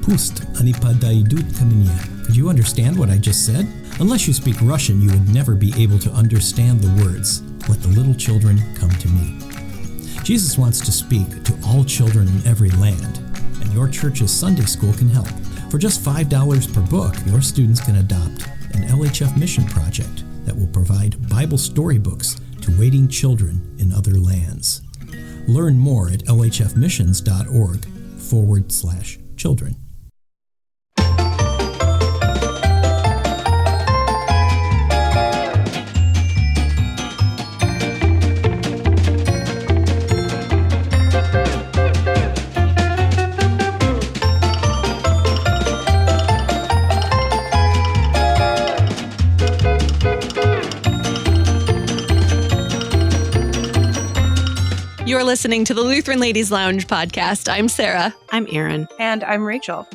Pust, ani padaidut kaminie. Could you understand what I just said? Unless you speak Russian, you would never be able to understand the words, "Let the little children come to me." Jesus wants to speak to all children in every land, and your church's Sunday school can help. For just $5 per book, your students can adopt an LHF mission project that will provide Bible storybooks to waiting children in other lands. Learn more at lhfmissions.org/children. You're listening to the Lutheran Ladies Lounge podcast. I'm Sarah. I'm Erin. And I'm Rachel.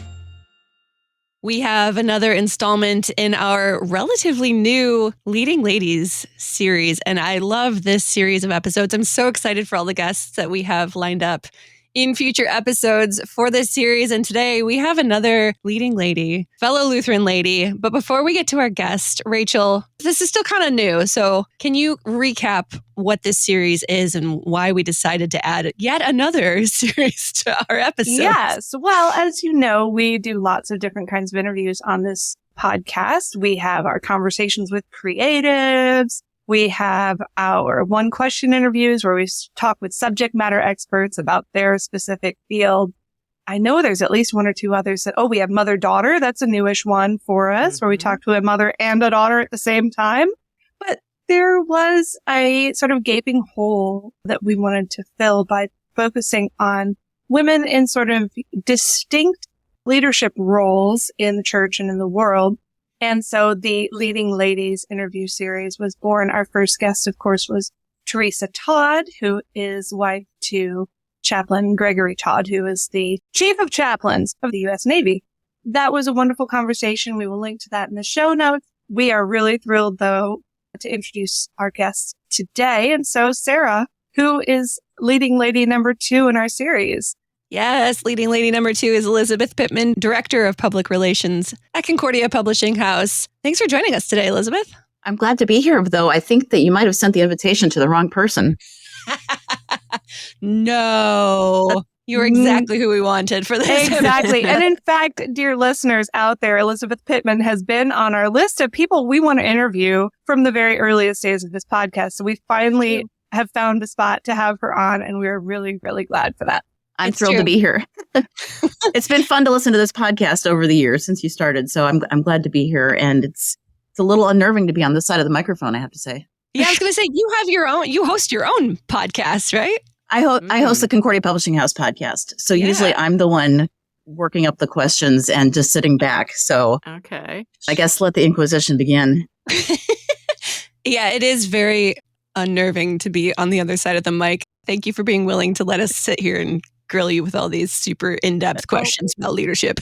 We have another installment in our relatively new Leading Ladies series, and I love this series of episodes. I'm so excited for all the guests that we have lined up in future episodes for this series. And today we have another leading lady, fellow Lutheran lady. But before we get to our guest, Rachel, this is still kind of new. So can you recap what this series is and why we decided to add yet another series to our episodes? Yes. Well, as you know, we do lots of different kinds of interviews on this podcast. We have our conversations with creatives. We have our one question interviews where we talk with subject matter experts about their specific field. I know there's at least one or two others that, we have mother-daughter. That's a newish one for us where we talk to a mother and a daughter at the same time. But there was a sort of gaping hole that we wanted to fill by focusing on women in sort of distinct leadership roles in the church and in the world. And so the Leading Ladies interview series was born. Our first guest, of course, was Teresa Todd, who is wife to Chaplain Gregory Todd, who is the chief of chaplains of the U.S. Navy. That was a wonderful conversation. We will link to that in the show notes. We are really thrilled, though, to introduce our guest today. And so, Sarah, who is leading lady number 2 in our series? Yes, leading lady number 2 is Elizabeth Pittman, Director of Public Relations at Concordia Publishing House. Thanks for joining us today, Elizabeth. I'm glad to be here, though I think that you might have sent the invitation to the wrong person. No, you were exactly who we wanted for this. Exactly. And in fact, dear listeners out there, Elizabeth Pittman has been on our list of people we want to interview from the very earliest days of this podcast. So we finally have found a spot to have her on, and we're really, really glad for that. I'm thrilled to be here. It's been fun to listen to this podcast over the years since you started. So I'm glad to be here. And it's a little unnerving to be on this side of the microphone, I have to say. Yeah, I was going to say, you host your own podcast, right? I host the Concordia Publishing House podcast. So usually I'm the one working up the questions and just sitting back. So okay, I guess let the Inquisition begin. Yeah, it is very unnerving to be on the other side of the mic. Thank you for being willing to let us sit here and grill you with all these super in-depth questions about leadership.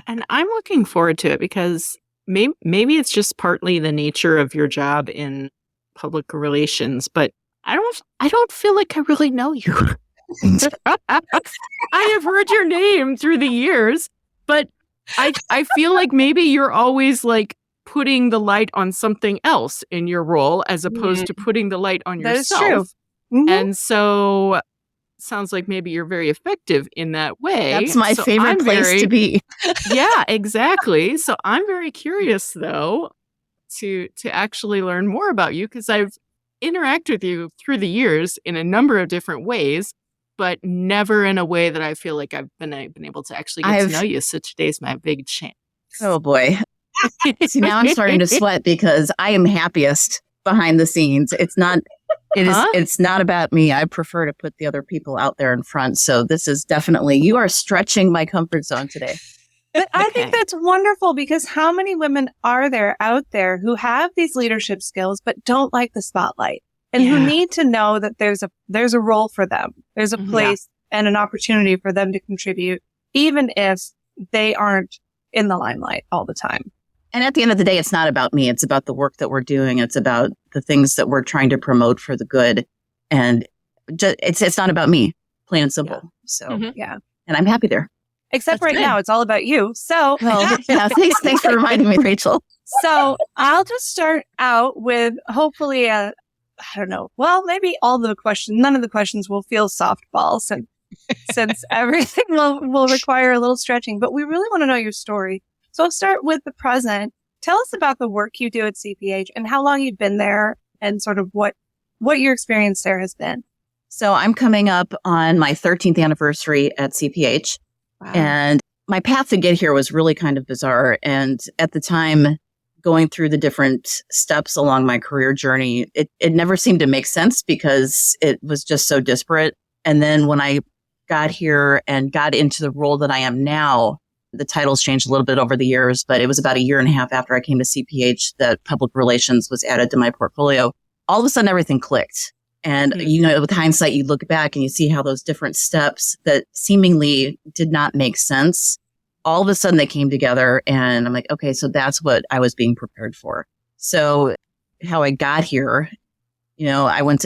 And I'm looking forward to it because maybe it's just partly the nature of your job in public relations, but I don't feel like I really know you. I have heard your name through the years, but I feel like maybe you're always like putting the light on something else in your role as opposed to putting the light on yourself. That is true. Mm-hmm. And so sounds like maybe you're very effective in that way. That's my favorite place to be. Yeah, exactly. So I'm very curious, though, to actually learn more about you because I've interacted with you through the years in a number of different ways, but never in a way that I feel like I've been able to actually get to know you. So today's my big chance. Oh, boy. See, now I'm starting to sweat because I am happiest behind the scenes. It's not about me. I prefer to put the other people out there in front. So this is definitely, you are stretching my comfort zone today. But I think that's wonderful because how many women are there out there who have these leadership skills but don't like the spotlight and who need to know that there's a role for them. There's a place and an opportunity for them to contribute, even if they aren't in the limelight all the time. And at the end of the day, it's not about me. It's about the work that we're doing. It's about the things that we're trying to promote for the good. And it's not about me, plain and simple. So, and I'm happy there. Except That's right good. now, it's all about you. So, Well, yeah, thanks for reminding me, Rachel. so I'll just start out with hopefully I don't know. Well, maybe none of the questions will feel softball since everything will require a little stretching, but we really want to know your story. So I'll start with the present. Tell us about the work you do at CPH and how long you've been there and sort of what your experience there has been. So I'm coming up on my 13th anniversary at CPH. Wow. And my path to get here was really kind of bizarre. And at the time, going through the different steps along my career journey, it never seemed to make sense because it was just so disparate. And then when I got here and got into the role that I am now, the titles changed a little bit over the years, but it was about a year and a half after I came to CPH that public relations was added to my portfolio. All of a sudden, everything clicked. And, with hindsight, you look back and you see how those different steps that seemingly did not make sense, all of a sudden they came together. And I'm like, okay, so that's what I was being prepared for. So how I got here,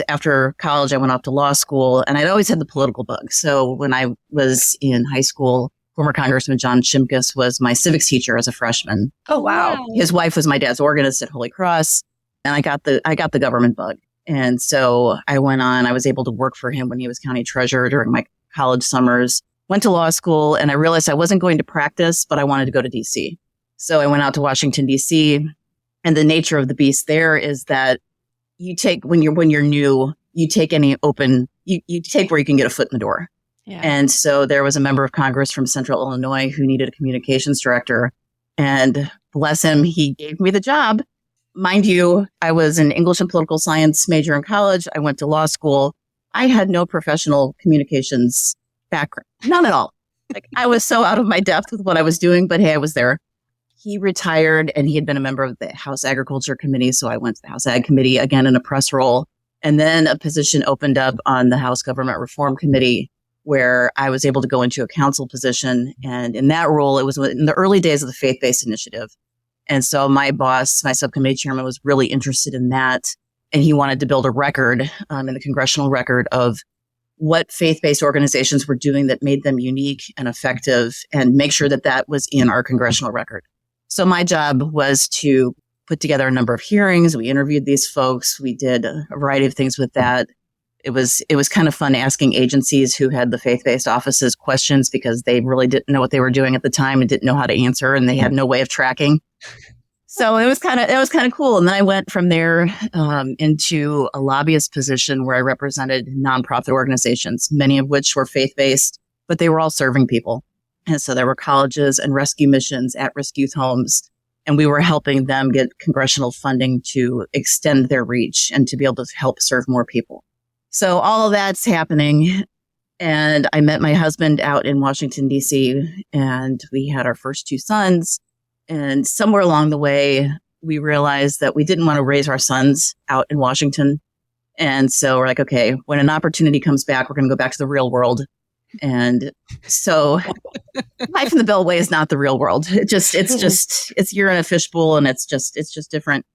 after college, I went off to law school and I'd always had the political bug. So when I was in high school, former Congressman John Shimkus was my civics teacher as a freshman. Oh, wow. His wife was my dad's organist at Holy Cross. And I got the government bug. And so I was able to work for him when he was county treasurer during my college summers, went to law school, and I realized I wasn't going to practice, but I wanted to go to DC. So I went out to Washington, DC, and the nature of the beast there is that you take, when you're new, you take any open, you take where you can get a foot in the door. Yeah. And so there was a member of Congress from Central Illinois who needed a communications director, and bless him, he gave me the job. Mind you, I was an English and political science major in college. I went to law school. I had no professional communications background, none at all. Like I was so out of my depth with what I was doing, but hey, I was there. He retired and he had been a member of the House Agriculture Committee. So I went to the House Ag Committee again in a press role. And then a position opened up on the House Government Reform Committee where I was able to go into a council position. And in that role, it was in the early days of the faith-based initiative. And so my boss, my subcommittee chairman, was really interested in that. And he wanted to build a record in the congressional record of what faith-based organizations were doing that made them unique and effective and make sure that that was in our congressional record. So my job was to put together a number of hearings. We interviewed these folks. We did a variety of things with that. It was kind of fun asking agencies who had the faith-based offices questions because they really didn't know what they were doing at the time and didn't know how to answer, and they had no way of tracking. So it was kind of cool. And then I went from there into a lobbyist position where I represented nonprofit organizations, many of which were faith-based, but they were all serving people. And so there were colleges and rescue missions, at-risk youth homes, and we were helping them get congressional funding to extend their reach and to be able to help serve more people. So all of that's happening. And I met my husband out in Washington, D.C., and we had our first two sons. And somewhere along the way, we realized that we didn't want to raise our sons out in Washington. And so we're like, okay, when an opportunity comes back, we're going to go back to the real world. And so life in the Beltway is not the real world. It's you're in a fishbowl and it's just different.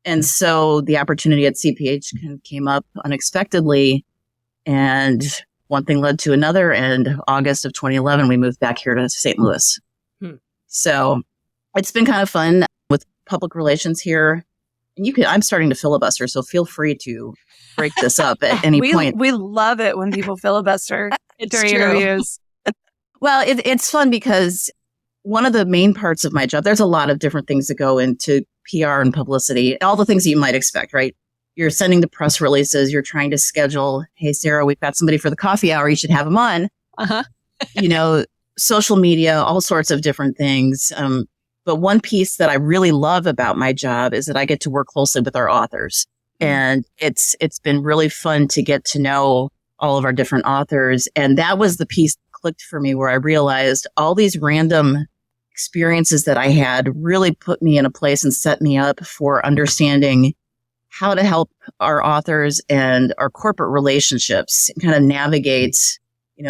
And so the opportunity at CPH kind of came up unexpectedly, and one thing led to another. And August of 2011, we moved back here to St. Louis. So it's been kind of fun with public relations here. And I'm starting to filibuster, so feel free to break this up at any point. We love it when people filibuster during interviews. Well, it's fun because one of the main parts of my job, there's a lot of different things that go into PR and publicity, all the things that you might expect, right? You're sending the press releases, you're trying to schedule, hey, Sarah, we've got somebody for the coffee hour, you should have them on. Social media, all sorts of different things. But one piece that I really love about my job is that I get to work closely with our authors. And it's been really fun to get to know all of our different authors. And that was the piece that clicked for me where I realized all these random experiences that I had really put me in a place and set me up for understanding how to help our authors and our corporate relationships kind of navigate,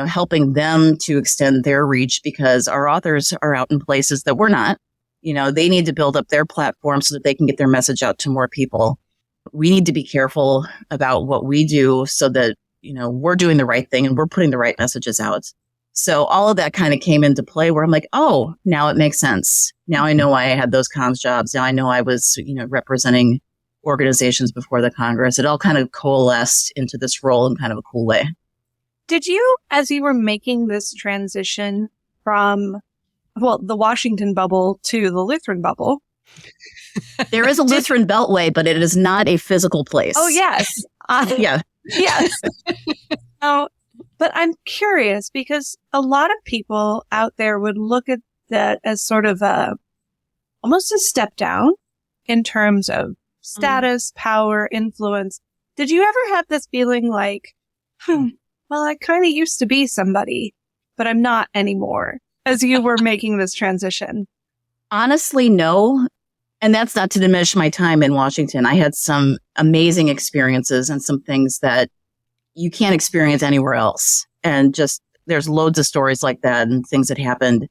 helping them to extend their reach, because our authors are out in places that we're not. They need to build up their platform so that they can get their message out to more people. We need to be careful about what we do so that, we're doing the right thing and we're putting the right messages out. So all of that kind of came into play where I'm like, oh, now it makes sense. Now I know why I had those comms jobs. Now I know I was, representing organizations before the Congress. It all kind of coalesced into this role in kind of a cool way. Did you, as you were making this transition from, the Washington bubble to the Lutheran bubble? There is a Lutheran Beltway, but it is not a physical place. Oh, yes. Yeah. Yes. But I'm curious because a lot of people out there would look at that as sort of almost a step down in terms of status, power, influence. Did you ever have this feeling like, I kind of used to be somebody, but I'm not anymore as you were making this transition? Honestly, no. And that's not to diminish my time in Washington. I had some amazing experiences and some things that you can't experience anywhere else. And just there's loads of stories like that and things that happened.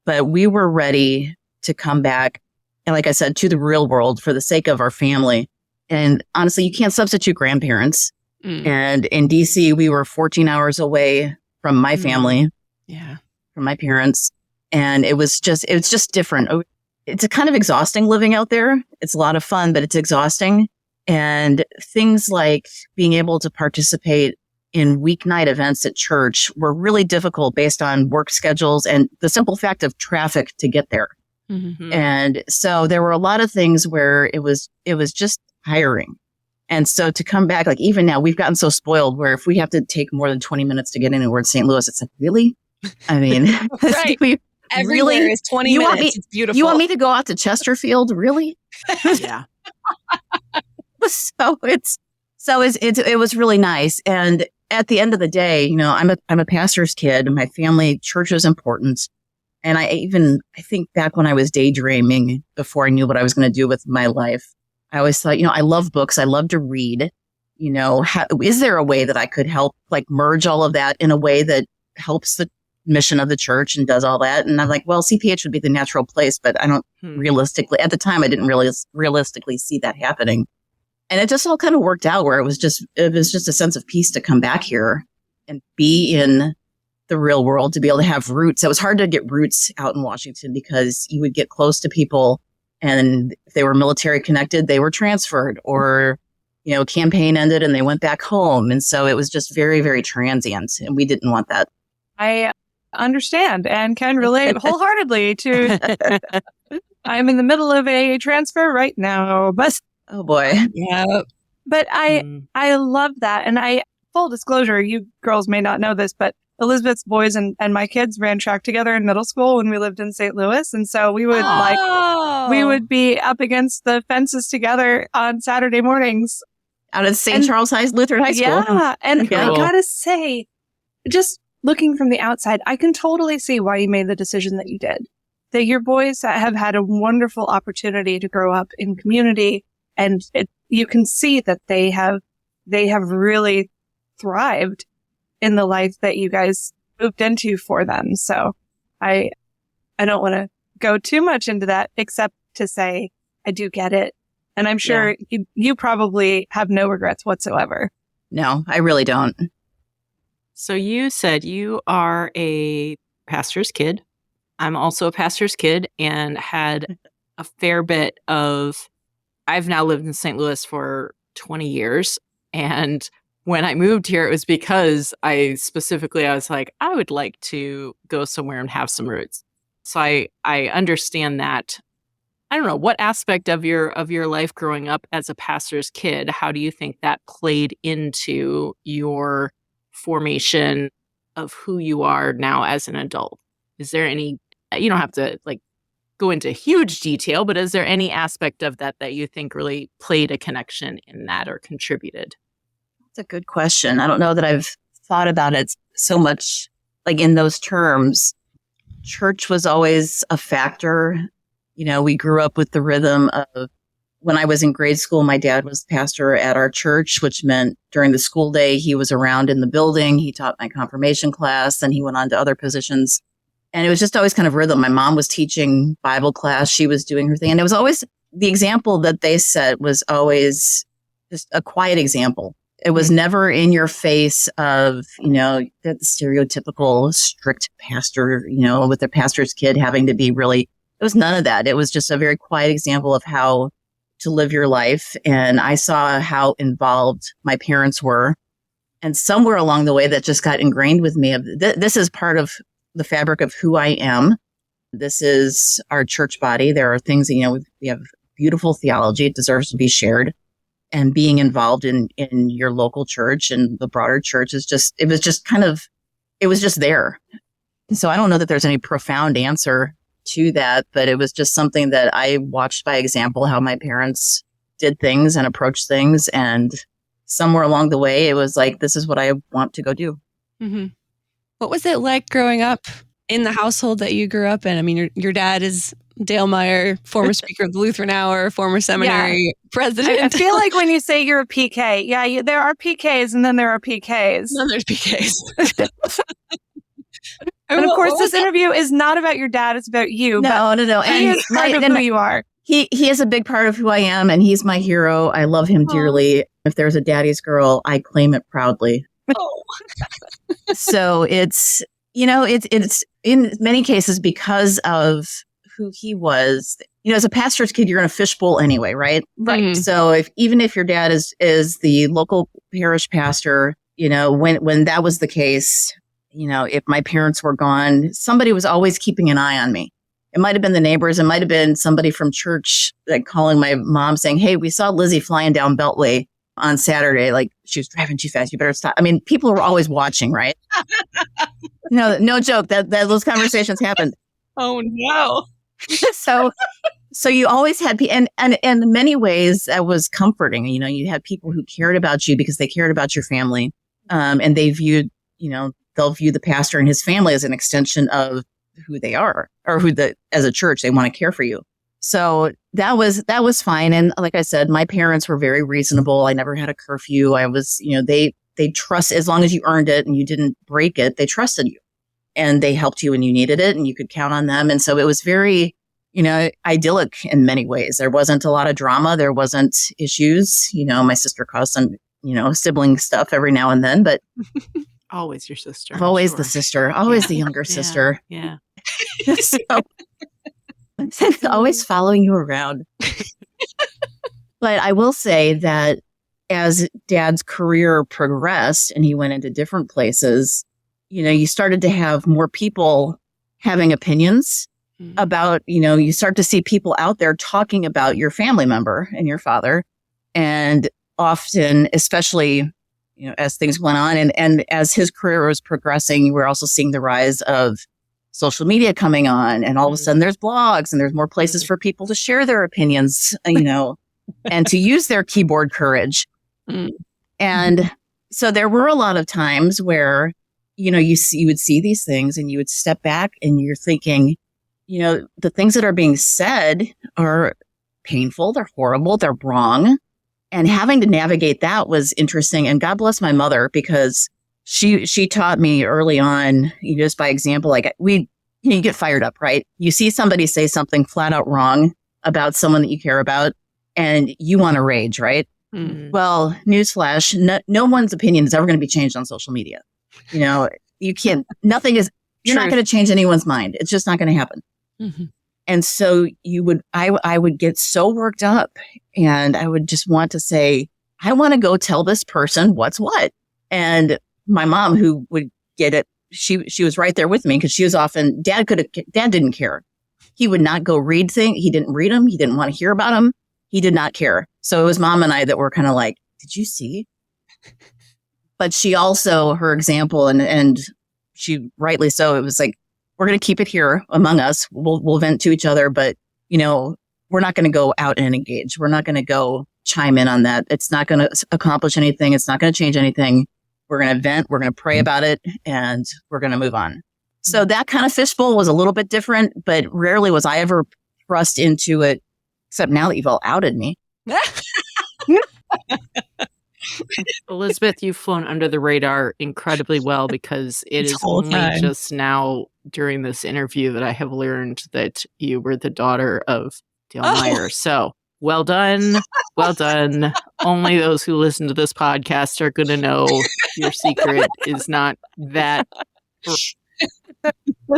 But we were ready to come back, and like I said, to the real world for the sake of our family. And honestly, you can't substitute grandparents. And in DC, we were 14 hours away from my family, from my parents. And it was just different. It's kind of exhausting living out there. It's a lot of fun, but it's exhausting. And things like being able to participate in weeknight events at church were really difficult based on work schedules and the simple fact of traffic to get there. Mm-hmm. And so there were a lot of things where it was just tiring. And so to come back, like even now, we've gotten so spoiled where if we have to take more than 20 minutes to get anywhere in St. Louis, it's like, really? I mean, right. Everywhere is 20 minutes. It's beautiful. You want me to go out to Chesterfield? Really? Yeah. It was really nice. And at the end of the day, I'm a pastor's kid and my family, church is important. And I think back when I was daydreaming before I knew what I was going to do with my life, I always thought, I love books. I love to read. Is there a way that I could help merge all of that in a way that helps the mission of the church and does all that? And I'm like, well, CPH would be the natural place, but I don't realistically, at the time, I didn't really realistically see that happening. And it just all kind of worked out where it was just a sense of peace to come back here and be in the real world, to be able to have roots. It was hard to get roots out in Washington because you would get close to people and if they were military connected, they were transferred or, campaign ended and they went back home. And so it was just very, very transient and we didn't want that. I understand and can relate wholeheartedly to I'm in the middle of a transfer right now, but oh boy. Yeah. But I love that. And full disclosure, you girls may not know this, but Elizabeth's boys and my kids ran track together in middle school when we lived in St. Louis. And so we would we would be up against the fences together on Saturday mornings. Out at St. Charles Lutheran High School. Yeah. And I gotta say, just looking from the outside, I can totally see why you made the decision that you did. That your boys have had a wonderful opportunity to grow up in community, and you can see that they have really thrived in the life that you guys moved into for them. So I don't want to go too much into that, except to say I do get it, and I'm sure you probably have no regrets whatsoever. No, I really don't. So you said you are a pastor's kid. I'm also a pastor's kid and had a fair bit of, I've now lived in St. Louis for 20 years. And when I moved here, it was because I was like, I would like to go somewhere and have some roots. So I understand that. I don't know, what aspect of your life growing up as a pastor's kid, how do you think that played into your formation of who you are now as an adult? Is there any, you don't have to go into huge detail, but is there any aspect of that you think really played a connection in that or contributed? That's a good question. I don't know that I've thought about it so much in those terms. Church was always a factor. We grew up with the rhythm of, when I was in grade school, my dad was pastor at our church, which meant during the school day, he was around in the building. He taught my confirmation class, then he went on to other positions. And it was just always kind of rhythm. My mom was teaching Bible class. She was doing her thing. And it was always, the example that they set was always just a quiet example. It was never in your face of, the stereotypical strict pastor, with the pastor's kid having to be really, it was none of that. It was just a very quiet example of how to live your life. And I saw how involved my parents were. And somewhere along the way that just got ingrained with me. This is part of the fabric of who I am. This is our church body. There are things, we have beautiful theology. It deserves to be shared. And being involved in your local church and the broader church it was just there. So I don't know that there's any profound answer to that, but it was just something that I watched by example, how my parents did things and approached things. And somewhere along the way, it was like, this is what I want to go do. Mm-hmm. What was it like growing up in the household that you grew up in? I mean, your dad is Dale Meyer, former speaker of the Lutheran Hour, former seminary president. I feel like when you say you're a PK, there are PKs and then there are PKs. Then there's PKs. And of course, this interview is not about your dad. It's about you. No. He is part of who you are. He is a big part of who I am, and he's my hero. I love him dearly. If there's a daddy's girl, I claim it proudly. Oh. So it's in many cases because of who he was. As a pastor's kid, you're in a fishbowl anyway, right? Right. Mm-hmm. So even if your dad is the local parish pastor, when that was the case, if my parents were gone, somebody was always keeping an eye on me. It might have been the neighbors. It might have been somebody from church, like calling my mom saying, "Hey, we saw Lizzie flying down Beltway on Saturday. Like, she was driving too fast. You better stop." I mean, people were always watching, right? No joke. That those conversations happened. Oh no. So you always had and in many ways that was comforting. You had people who cared about you because they cared about your family, and they viewed, they'll view the pastor and his family as an extension of who they are, or as a church, they want to care for you. So that was fine. And like I said, my parents were very reasonable. I never had a curfew. I was, they trust, as long as you earned it and you didn't break it, they trusted you and they helped you when you needed it and you could count on them. And so it was very, idyllic in many ways. There wasn't a lot of drama. There wasn't issues. My sister caused some, sibling stuff every now and then, but always your sister. Always the sister, always the younger sister. Yeah. So, always following you around. But I will say that as Dad's career progressed and he went into different places, you started to have more people having opinions about, you start to see people out there talking about your family member and your father. And often, especially, as things went on and as his career was progressing, we're also seeing the rise of social media coming on, and all of a sudden there's blogs and there's more places for people to share their opinions, and to use their keyboard courage. And so there were a lot of times where, you would see these things and you would step back and you're thinking, the things that are being said are painful, they're horrible, they're wrong. And having to navigate that was interesting. And God bless my mother, because she taught me early on, just by example, like you get fired up, right? You see somebody say something flat out wrong about someone that you care about and you want to rage, right? Mm-hmm. Well, newsflash, no one's opinion is ever going to be changed on social media. You can't, you're not going to change anyone's mind. It's just not going to happen. Mm-hmm. And so I would get so worked up and I would just want to say, I want to go tell this person what's what. And my mom, who would get it, she was right there with me, because she was often, Dad didn't care. He would not go read things. He didn't read them. He didn't want to hear about them. He did not care. So it was Mom and I that were kind of like, did you see? But she also, her example, and she rightly so, it was like, we're going to keep it here among us. We'll vent to each other, but we're not going to go out and engage. We're not going to go chime in on that. It's not going to accomplish anything. It's not going to change anything. We're going to vent. We're going to pray about it, and we're going to move on. So that kind of fishbowl was a little bit different, but rarely was I ever thrust into it, except now that you've all outed me. Elizabeth, you've flown under the radar incredibly well, because it is only just now during this interview that I have learned that you were the daughter of Dale Meyer. So Well done. Well done. Only those who listen to this podcast are going to know your secret is not that.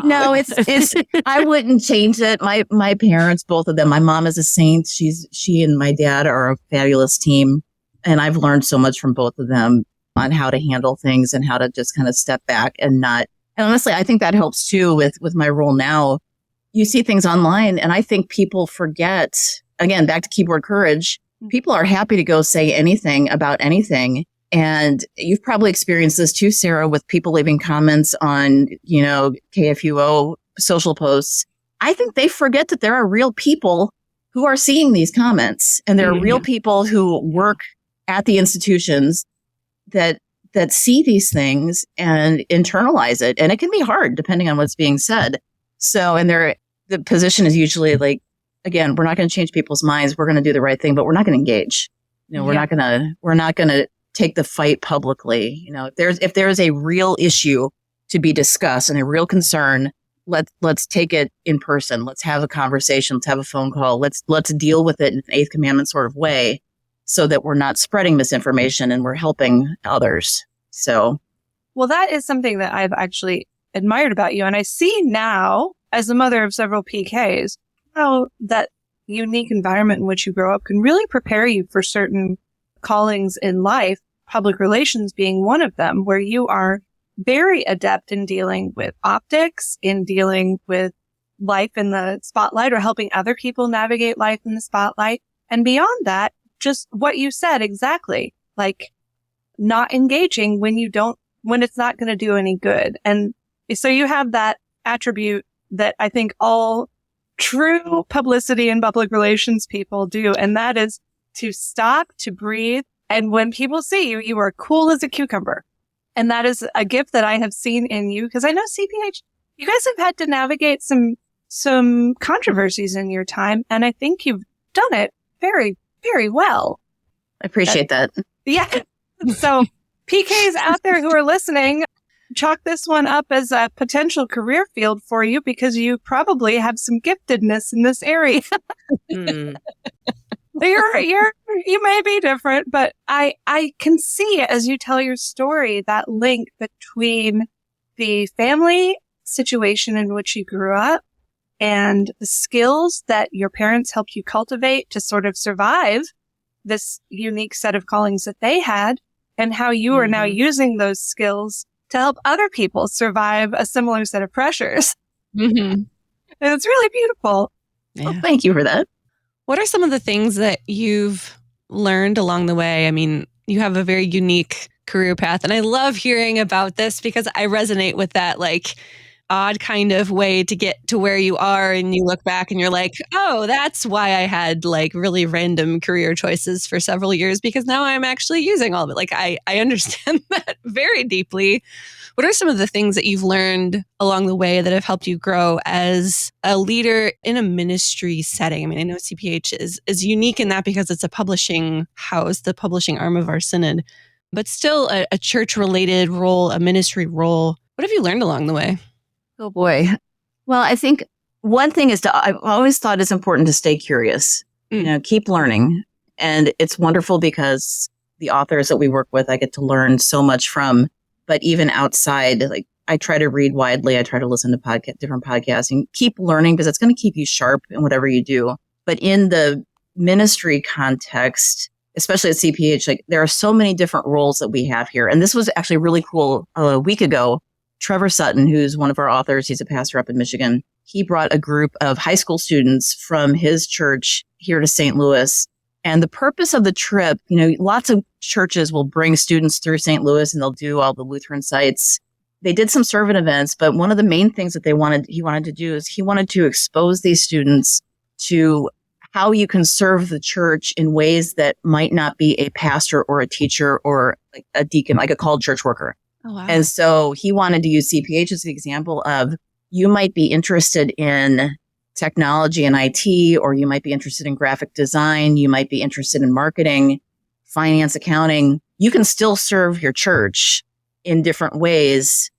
No, it's I wouldn't change it. My parents, both of them, my mom is a saint. She and my dad are a fabulous team. And I've learned so much from both of them on how to handle things and how to just kind of step back and not. And honestly, I think that helps too with my role now. You see things online and I think people forget, again, back to keyboard courage. People are happy to go say anything about anything. And you've probably experienced this too, Sarah, with people leaving comments on, KFUO social posts. I think they forget that there are real people who are seeing these comments, and there are real people who work at the institutions that see these things and internalize it. And it can be hard depending on what's being said. So, and the position is usually like, again, we're not going to change people's minds. We're going to do the right thing, but we're not going to engage. We're not going to take the fight publicly. If there is a real issue to be discussed and a real concern, let's take it in person. Let's have a conversation. Let's have a phone call. Let's deal with it in an Eighth Commandment sort of way so that we're not spreading misinformation and we're helping others. So, well, that is something that I've actually admired about you. And I see now, as the mother of several PKs, how that unique environment in which you grow up can really prepare you for certain callings in life, public relations being one of them, where you are very adept in dealing with optics, in dealing with life in the spotlight or helping other people navigate life in the spotlight. And beyond that, just what you said exactly, like not engaging when it's not going to do any good. And so you have that attribute that I think all true publicity and public relations people do. And that is to stop, to breathe. And when people see you, you are cool as a cucumber. And that is a gift that I have seen in you, because I know CPH, you guys have had to navigate some controversies in your time. And I think you've done it very, very well. I appreciate that. Yeah. So PKs out there who are listening, chalk this one up as a potential career field for you, because you probably have some giftedness in this area. You may be different, but I can see as you tell your story that link between the family situation in which you grew up and the skills that your parents helped you cultivate to sort of survive this unique set of callings that they had, and how you are now using those skills to help other people survive a similar set of pressures. And it's really beautiful. Yeah. Well, thank you for that. What are some of the things that you've learned along the way? I mean, you have a very unique career path, and I love hearing about this because I resonate with that, like, odd kind of way to get to where you are, and you look back and you're like, oh, that's why I had like really random career choices for several years, because now I'm actually using all of it. Like, I understand that very deeply. What are some of the things that you've learned along the way that have helped you grow as a leader in a ministry setting? I mean, I know CPH is unique in that because it's a publishing house, the publishing arm of our synod, but still a church-related role, a ministry role. What have you learned along the way? Oh, boy. Well, I think one thing is I've always thought it's important to stay curious, keep learning. And it's wonderful because the authors that we work with, I get to learn so much from. But even outside, like, I try to read widely. I try to listen to different podcasts and keep learning, because it's going to keep you sharp in whatever you do. But in the ministry context, especially at CPH, like, there are so many different roles that we have here. And this was actually really cool. A week ago, Trevor Sutton, who's one of our authors, he's a pastor up in Michigan. He brought a group of high school students from his church here to St. Louis. And the purpose of the trip, lots of churches will bring students through St. Louis and they'll do all the Lutheran sites. They did some servant events, but one of the main things that he wanted to do is he wanted to expose these students to how you can serve the church in ways that might not be a pastor or a teacher or like a deacon, like a called church worker. Oh, wow. And so he wanted to use CPH as the example of, you might be interested in technology and IT, or you might be interested in graphic design. You might be interested in marketing, finance, accounting. You can still serve your church in different ways,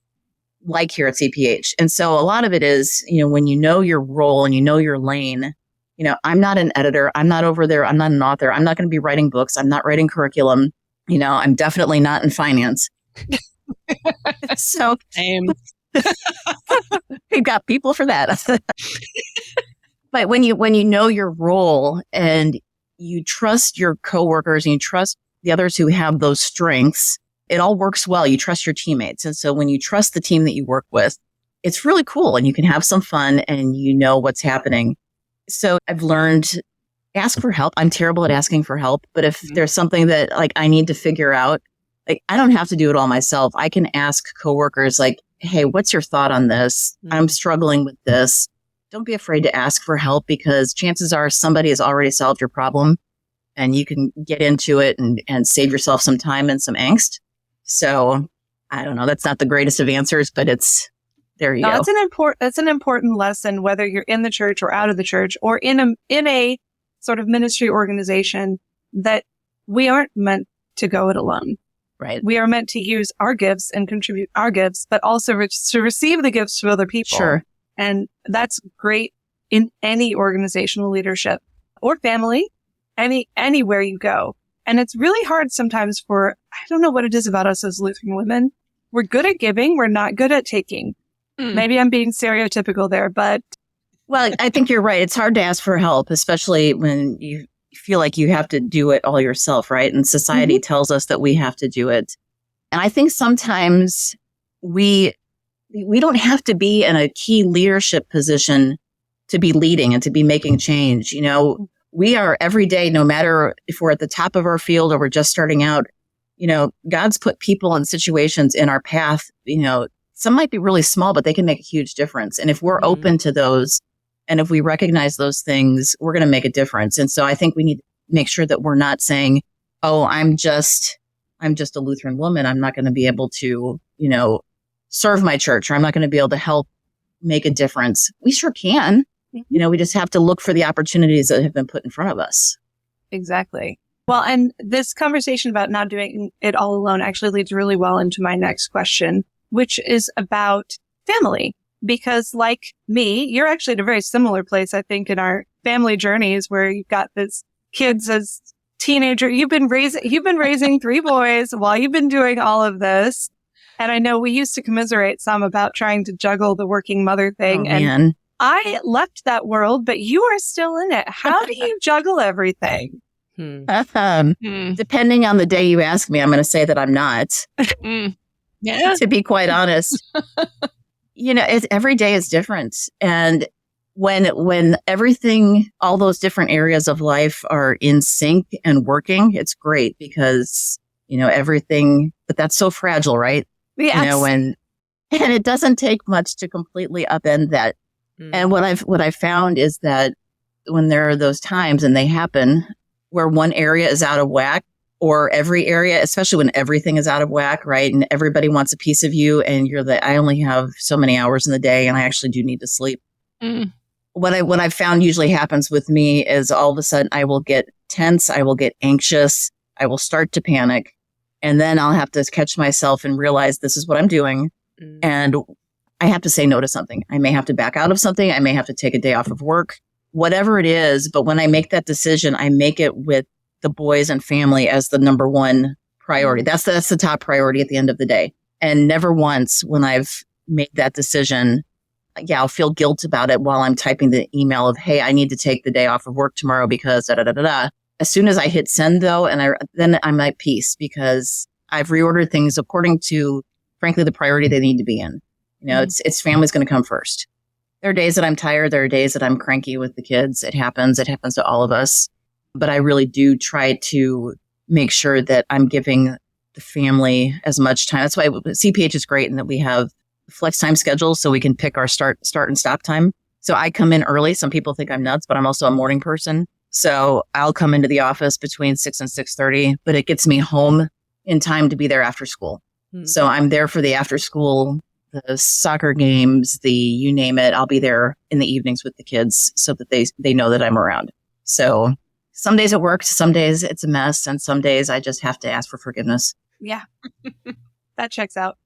like here at CPH. And so a lot of it is, when you know your role and you know your lane, I'm not an editor. I'm not over there. I'm not an author. I'm not going to be writing books. I'm not writing curriculum. I'm definitely not in finance. So Same. we've got people for that. But when you know your role and you trust your coworkers and you trust the others who have those strengths, it all works well. You trust your teammates. And so when you trust the team that you work with, it's really cool and you can have some fun and you know what's happening. So I've learned, ask for help. I'm terrible at asking for help, but if there's something that I need to figure out, I don't have to do it all myself. I can ask coworkers hey, what's your thought on this? I'm struggling with this. Don't be afraid to ask for help because chances are somebody has already solved your problem and you can get into it and save yourself some time and some angst. So I don't know. That's not the greatest of answers, but there you go. That's an important lesson, whether you're in the church or out of the church or in a sort of ministry organization, that we aren't meant to go it alone. Right. We are meant to use our gifts and contribute our gifts, but also to receive the gifts from other people. Sure. And that's great in any organizational leadership or family, anywhere you go. And it's really hard sometimes I don't know what it is about us as Lutheran women. We're good at giving. We're not good at taking. Maybe I'm being stereotypical there, but. Well, I think you're right. It's hard to ask for help, especially when you feel like you have to do it all yourself, right? And society tells us that we have to do it. And I think sometimes we don't have to be in a key leadership position to be leading and to be making change. We are every day, no matter if we're at the top of our field or we're just starting out, God's put people and situations in our path, some might be really small, but they can make a huge difference. And if we're open to those, and if we recognize those things, we're going to make a difference. And so I think we need to make sure that we're not saying, oh, I'm just a Lutheran woman. I'm not going to be able to, serve my church, or I'm not going to be able to help make a difference. We sure can. We just have to look for the opportunities that have been put in front of us. Exactly. Well, and this conversation about not doing it all alone actually leads really well into my next question, which is about family. Because like me, you're actually at a very similar place, I think, in our family journeys where you've got this kids as teenager. You've been raising 3 boys while you've been doing all of this. And I know we used to commiserate some about trying to juggle the working mother thing. Oh, man. I left that world, but you are still in it. How do you juggle everything? Depending on the day you ask me, I'm going to say that I'm not. Yeah. To be quite honest. Every day is different. And when everything, all those different areas of life are in sync and working, it's great because, everything, but that's so fragile, right? Yes. And it doesn't take much to completely upend that. And what I've found is that when there are those times, and they happen, where one area is out of whack, or every area, especially when everything is out of whack, right? And everybody wants a piece of you, and I only have so many hours in the day, and I actually do need to sleep. What I've found usually happens with me is all of a sudden I will get tense, I will get anxious, I will start to panic, and then I'll have to catch myself and realize this is what I'm doing. And I have to say no to something. I may have to back out of something. I may have to take a day off of work, whatever it is. But when I make that decision, I make it with the boys and family as the number one priority. That's the top priority at the end of the day. And never once when I've made that decision, I'll feel guilt about it while I'm typing the email of, hey, I need to take the day off of work tomorrow because da da da da da. As soon as I hit send though, then I'm at peace because I've reordered things according to, frankly, the priority they need to be in. It's family's going to come first. There are days that I'm tired. There are days that I'm cranky with the kids. It happens to all of us. But I really do try to make sure that I'm giving the family as much time. That's why CPH is great in that we have flex time schedules so we can pick our start and stop time. So I come in early. Some people think I'm nuts, but I'm also a morning person. So I'll come into the office between 6 and 6:30, but it gets me home in time to be there after school. So I'm there for the after school, the soccer games, you name it. I'll be there in the evenings with the kids so that they know that I'm around. So some days it works, some days it's a mess, and some days I just have to ask for forgiveness. Yeah, that checks out.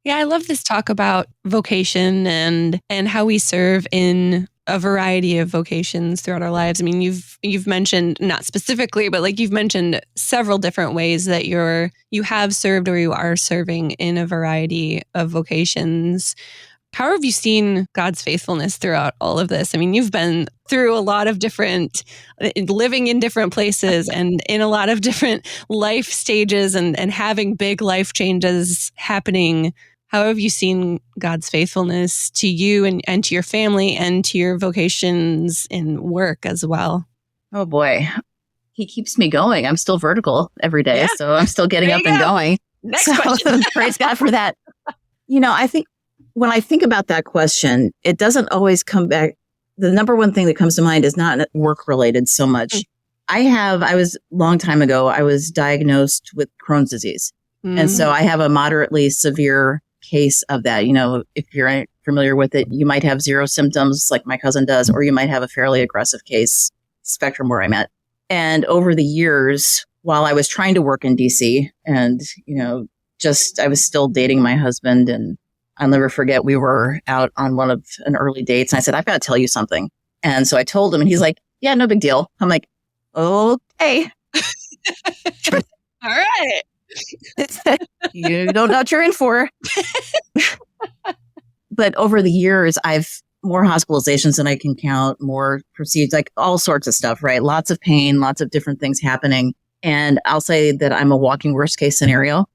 Yeah, I love this talk about vocation and how we serve in a variety of vocations throughout our lives. I mean, you've mentioned, not specifically, but like you've mentioned several different ways that you have served or you are serving in a variety of vocations. How have you seen God's faithfulness throughout all of this? I mean, you've been through a lot of different, living in different places and in a lot of different life stages and having big life changes happening. How have you seen God's faithfulness to you and to your family and to your vocations in work as well? Oh boy. He keeps me going. I'm still vertical every day. Yeah. So I'm still getting up and going. Next question. Praise God for that. I think when I think about that question, it doesn't always come back. The number one thing that comes to mind is not work related so much. I was long time ago, I was diagnosed with Crohn's disease. And so I have a moderately severe case of that. If you're familiar with it, you might have 0 symptoms like my cousin does, or you might have a fairly aggressive case spectrum where I'm at. And over the years, while I was trying to work in DC and, I was still dating my husband, and I'll never forget, we were out on an early dates and I said, I've got to tell you something. And so I told him and he's like, yeah, no big deal. I'm like, okay. All right. You don't know what you're in for. But over the years, I've more hospitalizations than I can count, more procedures, like all sorts of stuff, right? Lots of pain, lots of different things happening. And I'll say that I'm a walking worst case scenario.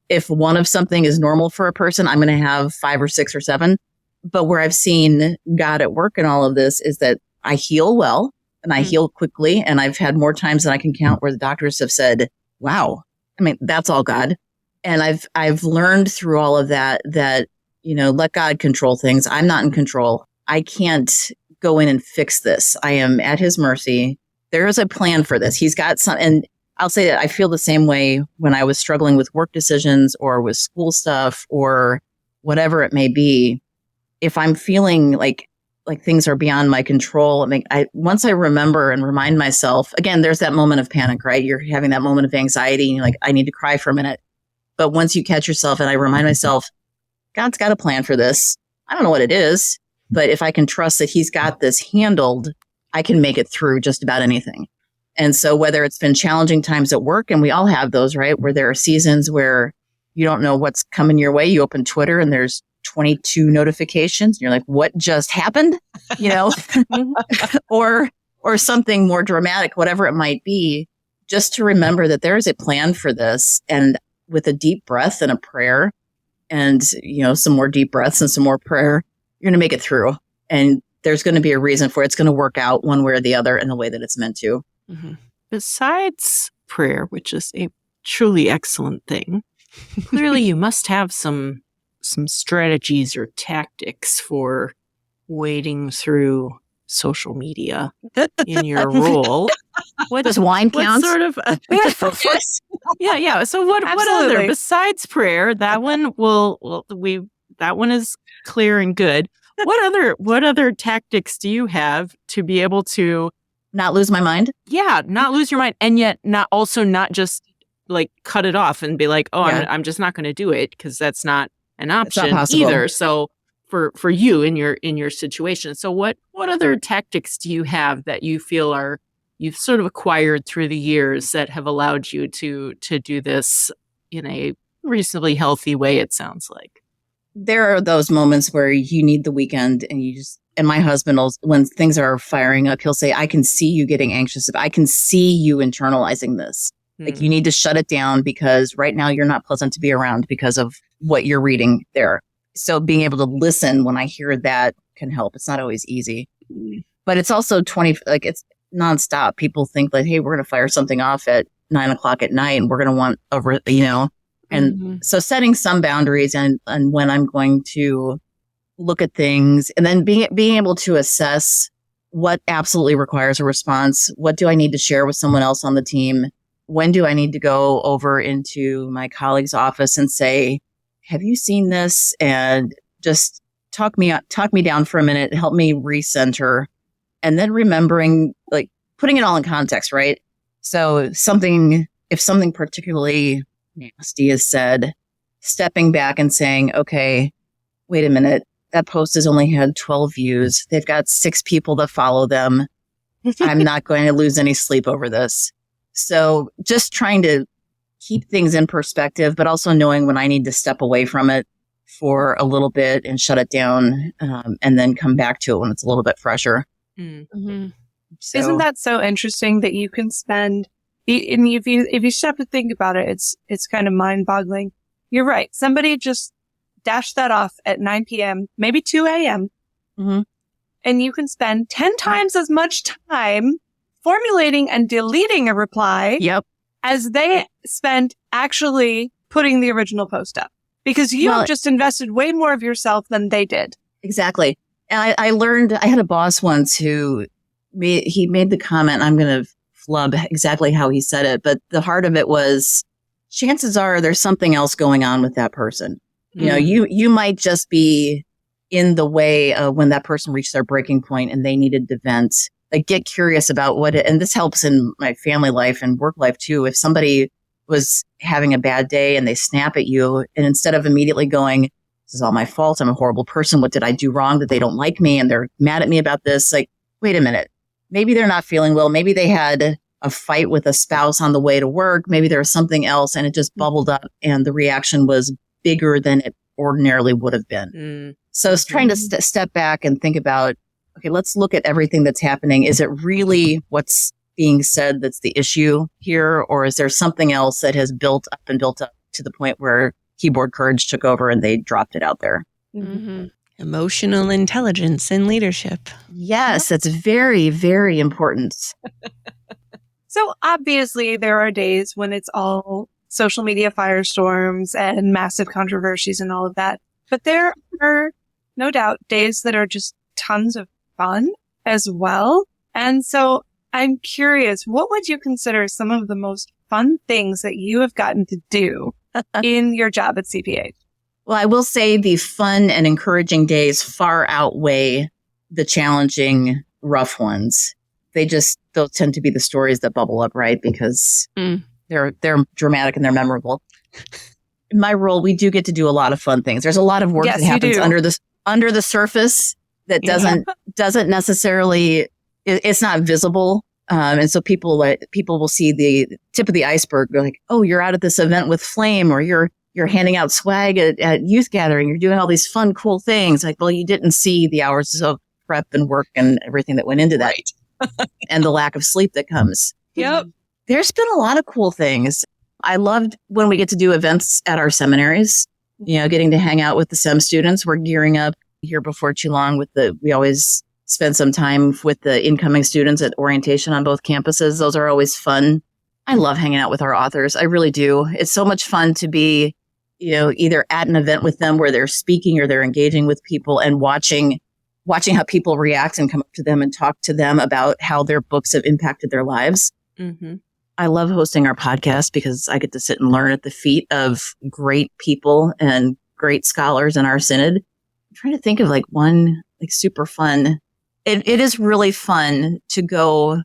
If one of something is normal for a person, I'm going to have 5 or 6 or 7. But where I've seen God at work in all of this is that I heal well and I heal quickly. And I've had more times than I can count where the doctors have said, wow, I mean, that's all God. And I've learned through all of that, let God control things. I'm not in control. I can't go in and fix this. I am at his mercy. There is a plan for this. He's got some, and I'll say that I feel the same way when I was struggling with work decisions or with school stuff or whatever it may be. If I'm feeling like things are beyond my control, once I remember and remind myself, again, there's that moment of panic, right? You're having that moment of anxiety and you're like, I need to cry for a minute. But once you catch yourself and I remind myself, God's got a plan for this. I don't know what it is, but if I can trust that he's got this handled, I can make it through just about anything. And so whether it's been challenging times at work, and we all have those, right? Where there are seasons where you don't know what's coming your way. You open Twitter and there's 22 notifications. And you're like, what just happened? Or something more dramatic, whatever it might be, just to remember that there is a plan for this. And with a deep breath and a prayer and, some more deep breaths and some more prayer, you're going to make it through. And there's going to be a reason for it. It's going to work out one way or the other in the way that it's meant to. Mm-hmm. Besides prayer, which is a truly excellent thing, clearly you must have some strategies or tactics for wading through social media in your role. What does wine count? Sort of? Yeah. So what other besides prayer? That one that one is clear and good. What other tactics do you have to be able to not lose my mind? Yeah, not lose your mind, and yet not just like cut it off and be like, oh, yeah. I'm just not going to do it because that's not an option either. So for you in your situation, so what other tactics do you have that you feel you've sort of acquired through the years that have allowed you to do this in a reasonably healthy way? It sounds like there are those moments where you need the weekend and my husband when things are firing up, he'll say, I can see you getting anxious. I can see you internalizing this. Like you need to shut it down because right now you're not pleasant to be around because of what you're reading there. So being able to listen when I hear that can help. It's not always easy, but it's also it's nonstop. People think like, hey, we're going to fire something off at 9:00 at night and we're going to want and so setting some boundaries and when I'm going to look at things and then being able to assess what absolutely requires a response. What do I need to share with someone else on the team? When do I need to go over into my colleague's office and say, have you seen this? And just talk me down for a minute, help me recenter. And then remembering, like putting it all in context, right? So if something particularly nasty is said, stepping back and saying, okay, wait a minute, that post has only had 12 views. They've got 6 people that follow them. I'm not going to lose any sleep over this. So just trying to keep things in perspective, but also knowing when I need to step away from it for a little bit and shut it down, and then come back to it when it's a little bit fresher. Mm-hmm. So, isn't that so interesting that you can spend, and if you stop to think about it, it's kind of mind-boggling. You're right. Somebody just dashed that off at 9 p.m., maybe 2 a.m., and you can spend 10 times as much time formulating and deleting a reply as they spent actually putting the original post up. Because you have just invested way more of yourself than they did. Exactly. And I learned, I had a boss once who made the comment, I'm going to flub exactly how he said it, but the heart of it was, chances are there's something else going on with that person. You know, you might just be in the way of when that person reached their breaking point and they needed to vent. Like, get curious about and this helps in my family life and work life too. If somebody was having a bad day and they snap at you, and instead of immediately going, this is all my fault, I'm a horrible person, what did I do wrong that they don't like me and they're mad at me about this? Like, wait a minute. Maybe they're not feeling well. Maybe they had a fight with a spouse on the way to work. Maybe there was something else and it just bubbled up and the reaction was bigger than it ordinarily would have been. So it's trying to step back and think about, okay, let's look at everything that's happening. Is it really what's being said that's the issue here? Or is there something else that has built up to the point where keyboard courage took over and they dropped it out there? Mm-hmm. Emotional intelligence in leadership. Yes, that's very, very important. So obviously there are days when it's all social media firestorms and massive controversies and all of that. But there are no doubt days that are just tons of fun as well. And so I'm curious, what would you consider some of the most fun things that you have gotten to do in your job at CPH? Well, I will say the fun and encouraging days far outweigh the challenging, rough ones. Those tend to be the stories that bubble up, right? Because they're dramatic and they're memorable. In my role, we do get to do a lot of fun things. There's a lot of work that happens under the surface that doesn't necessarily, it's not visible. And so people will see the tip of the iceberg. They're like, oh, you're out at this event with Flame, or you're handing out swag at youth gathering. You're doing all these fun, cool things. Like, well, you didn't see the hours of prep and work and everything that went into that. Right. And the lack of sleep that comes. Yep. There's been a lot of cool things. I loved when we get to do events at our seminaries, getting to hang out with the SEM students. We're gearing up here before too long we always spend some time with the incoming students at orientation on both campuses. Those are always fun. I love hanging out with our authors. I really do. It's so much fun to be, either at an event with them where they're speaking or they're engaging with people and watching how people react and come up to them and talk to them about how their books have impacted their lives. Mm-hmm. I love hosting our podcast because I get to sit and learn at the feet of great people and great scholars in our synod. I'm trying to think of one super fun. It is really fun to go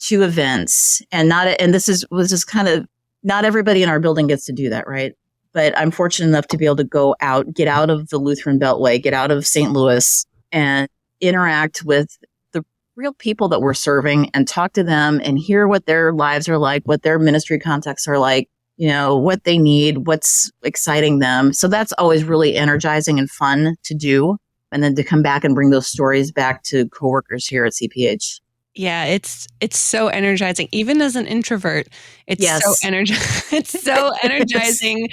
to events and this was just kind of, not everybody in our building gets to do that, right? But I'm fortunate enough to be able to get out of the Lutheran Beltway, get out of St. Louis and interact with the real people that we're serving and talk to them and hear what their lives are like, what their ministry contexts are like, what they need, what's exciting them. So that's always really energizing and fun to do. And then to come back and bring those stories back to coworkers here at CPH. Yeah, it's so energizing. Even as an introvert, it's so energizing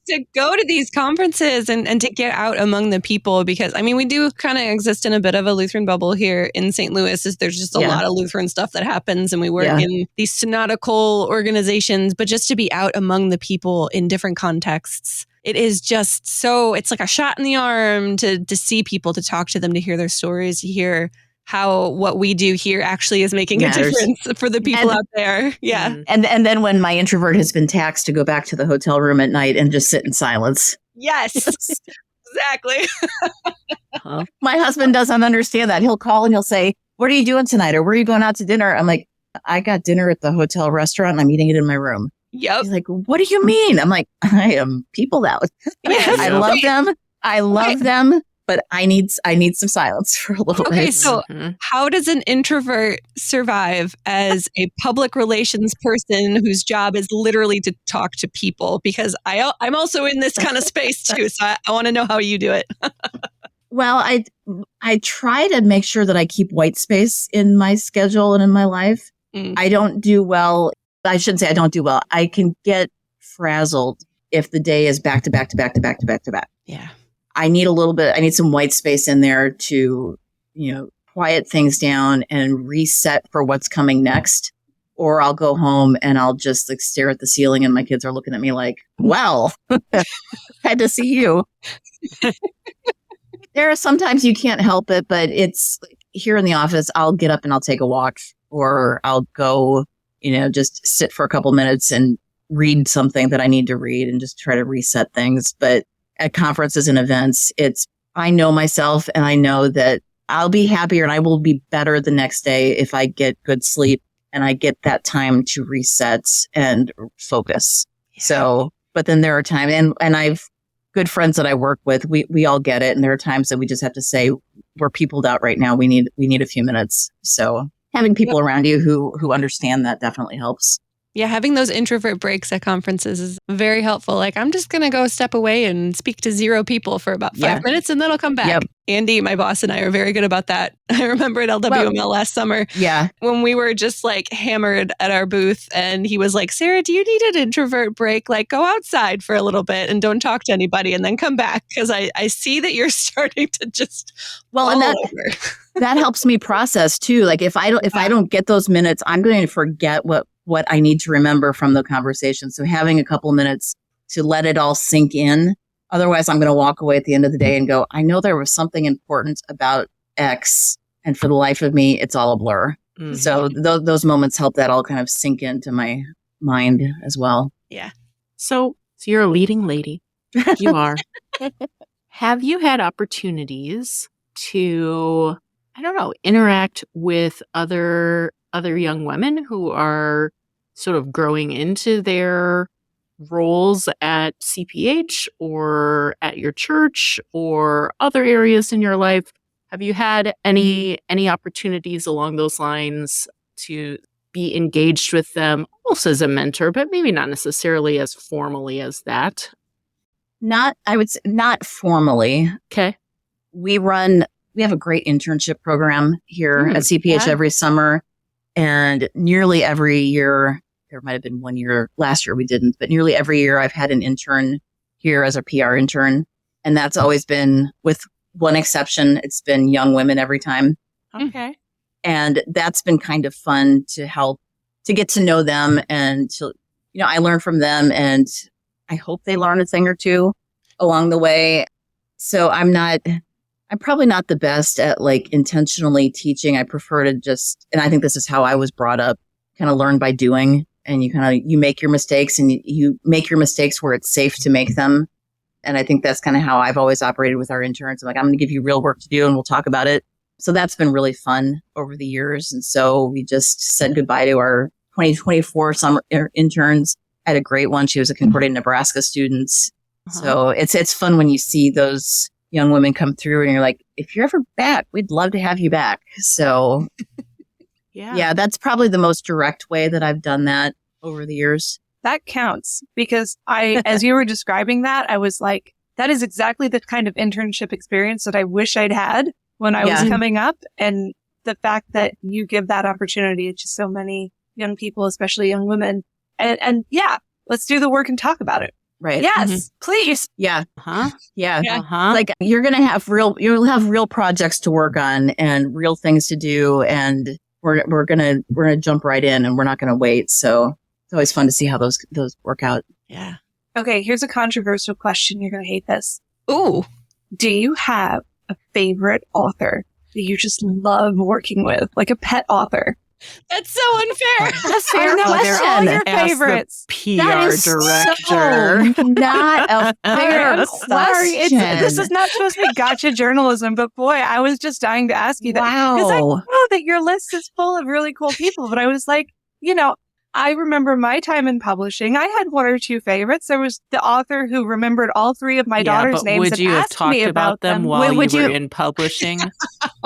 to go to these conferences and to get out among the people, because we do kind of exist in a bit of a Lutheran bubble here in St. Louis. There's just a lot of Lutheran stuff that happens, and we work in these synodical organizations, but just to be out among the people in different contexts, it is just it's like a shot in the arm to see people, to talk to them, to hear their stories, to hear how what we do here actually is making a difference for the people out there. Yeah. And then when my introvert has been taxed to go back to the hotel room at night and just sit in silence. Yes, exactly. My husband doesn't understand that. He'll call and he'll say, what are you doing tonight? Or where are you going out to dinner? I'm like, I got dinner at the hotel restaurant and I'm eating it in my room. Yep. He's like, what do you mean? I'm like, I am peopled out. Yes. I love them. I love them. but I need some silence for a little bit. Okay, so how does an introvert survive as a public relations person whose job is literally to talk to people? Because I'm also in this kind of space too, so I want to know how you do it. Well, I try to make sure that I keep white space in my schedule and in my life. I don't do well. I shouldn't say I don't do well. I can get frazzled if the day is back to back to back to back to back to back. Yeah. I need some white space in there to, quiet things down and reset for what's coming next. Or I'll go home and I'll just stare at the ceiling and my kids are looking at me like, well, had to see you. There are sometimes you can't help it, but it's here in the office, I'll get up and I'll take a walk, or I'll go, just sit for a couple minutes and read something that I need to read and just try to reset things. But at conferences and events, I know myself and I know that I'll be happier and I will be better the next day if I get good sleep and I get that time to reset and focus. Yeah. So, but then there are times, and I've good friends that I work with, we all get it. And there are times that we just have to say, we're peopled out right now. We need a few minutes. So having people around you who understand that definitely helps. Yeah, having those introvert breaks at conferences is very helpful. Like, I'm just going to go step away and speak to 0 people for about 5 minutes, and then I'll come back. Yep. Andy, my boss, and I are very good about that. I remember at LWML last summer when we were just hammered at our booth, and he was like, Sarah, do you need an introvert break? Go outside for a little bit and don't talk to anybody and then come back, because I see that you're starting to just and that helps me process too. If I don't get those minutes, I'm going to forget what I need to remember from the conversation. So having a couple minutes to let it all sink in. Otherwise, I'm going to walk away at the end of the day and go, I know there was something important about X, and for the life of me, it's all a blur. Mm-hmm. So those moments help that all kind of sink into my mind as well. Yeah. So you're a leading lady. You are. Have you had opportunities to, interact with other young women who are sort of growing into their roles at CPH or at your church or other areas in your life? Have you had any opportunities along those lines to be engaged with them, almost as a mentor, but maybe not necessarily as formally as that? I would say not formally. Okay. We have a great internship program here at CPH every summer. And nearly every year, there might have been one year, last year we didn't, but nearly every year I've had an intern here as a PR intern. And that's always been, with one exception, it's been young women every time. Okay. And that's been kind of fun to help, to get to know them and to, I learn from them and I hope they learn a thing or two along the way. So I'm probably not the best at intentionally teaching. I prefer to just, and I think this is how I was brought up, kind of learn by doing. And you make your mistakes and you make your mistakes where it's safe to make them. And I think that's kind of how I've always operated with our interns. I'm going to give you real work to do and we'll talk about it. So that's been really fun over the years. And so we just said goodbye to our 2024 summer interns. I had a great one. She was a Concordia, Nebraska student. Uh-huh. So it's fun when you see those young women come through and you're like, if you're ever back, we'd love to have you back. So yeah, that's probably the most direct way that I've done that over the years. That counts because as you were describing that, I was like, that is exactly the kind of internship experience that I wish I'd had when I was coming up. And the fact that you give that opportunity to so many young people, especially young women. And let's do the work and talk about it. Right. Yes, please. Yeah. Uh-huh. Yeah. Uh-huh. You'll have real projects to work on and real things to do. And we're going to jump right in and we're not going to wait. So it's always fun to see how those work out. Yeah. Okay. Here's a controversial question. You're going to hate this. Ooh. Do you have a favorite author that you just love working with? Like a pet author? That's so unfair. That's fair question. They're all your favorites. PR director. So not a fair question. This is not supposed to be gotcha journalism, but boy, I was just dying to ask you that. Wow. Because I know that your list is full of really cool people, but I was like, I remember my time in publishing. I had one or two favorites. There was the author who remembered all three of my daughter's names would and you have asked talked me about them while you were in publishing?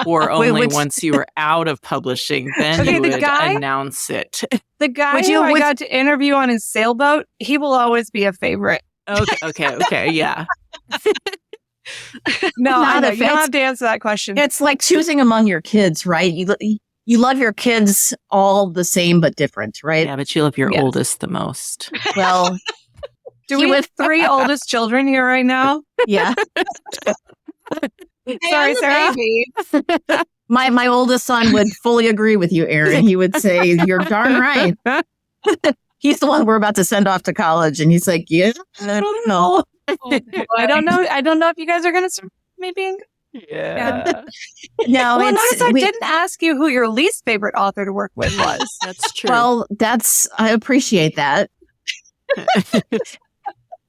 Or only once you were out of publishing, then you would announce it? The guy who I got to interview on his sailboat, he will always be a favorite. Okay, yeah. No, I know. You don't have to answer that question. It's like choosing among your kids, right? You love your kids all the same but different, right? Yeah, but you love your oldest the most. Well, do we have 3 oldest children here right now? Yeah. Sorry, Sarah. My oldest son would fully agree with you, Erin. He would say, "You're darn right." He's the one we're about to send off to college, and he's like, "Yeah, I don't know." I don't know. I don't know if you guys are going to start me being. Yeah. No, well, notice I didn't ask you who your least favorite author to work with was. That's true. Well, I appreciate that.